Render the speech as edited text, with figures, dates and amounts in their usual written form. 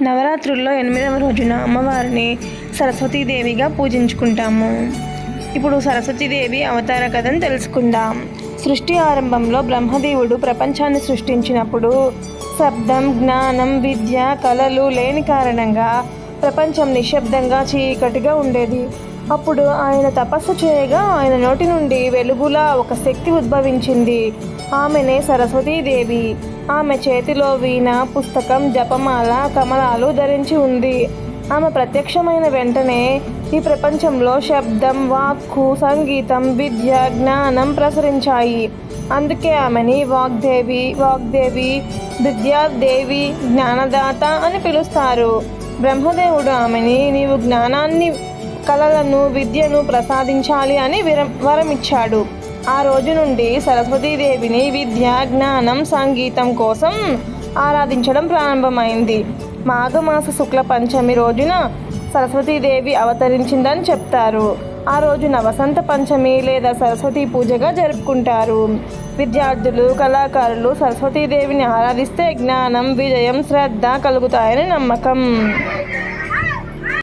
నవరాత్రుల్లో 8వ రోజున అమ్మవారిని సరస్వతీదేవిగా పూజించుకుంటాము. ఇప్పుడు సరస్వతీదేవి అవతార కథను తెలుసుకుందాం. సృష్టి ఆరంభంలో బ్రహ్మదేవుడు ప్రపంచాన్ని సృష్టించినప్పుడు శబ్దం, జ్ఞానం, విద్య, కళలు లేని కారణంగా ప్రపంచం నిశ్శబ్దంగా చీకటిగా ఉండేది. అప్పుడు ఆయన తపస్సు చేయగా ఆయన నోటి నుండి వెలుగులా ఒక శక్తి ఉద్భవించింది. ఆమెనే సరస్వతీదేవి. ఆమె చేతిలో వీణ, పుస్తకం, జపమాల, కమలాలు ధరించి ఉంది. ఆమె ప్రత్యక్షమైన వెంటనే ఈ ప్రపంచంలో శబ్దం, వాక్కు, సంగీతం, విద్య, జ్ఞానం ప్రసరించాయి. అందుకే ఆమెని వాగ్దేవి, విద్యాదేవి, జ్ఞానదాత అని పిలుస్తారు. బ్రహ్మదేవుడు ఆమెని నీవు జ్ఞానాన్ని, కళలను, విద్యను ప్రసాదించాలి అని వరమిచ్చాడు. ఆ రోజు నుండి సరస్వతీదేవిని విద్య, జ్ఞానం, సంగీతం కోసం ఆరాధించడం ప్రారంభమైంది. మాఘమాస శుక్ల పంచమి రోజున సరస్వతీదేవి అవతరించిందని చెప్తారు. ఆ రోజున వసంత పంచమి లేదా సరస్వతీ పూజగా జరుపుకుంటారు. విద్యార్థులు, కళాకారులు సరస్వతీదేవిని ఆరాధిస్తే జ్ఞానం, విజయం, శ్రద్ధ కలుగుతాయని నమ్మకం.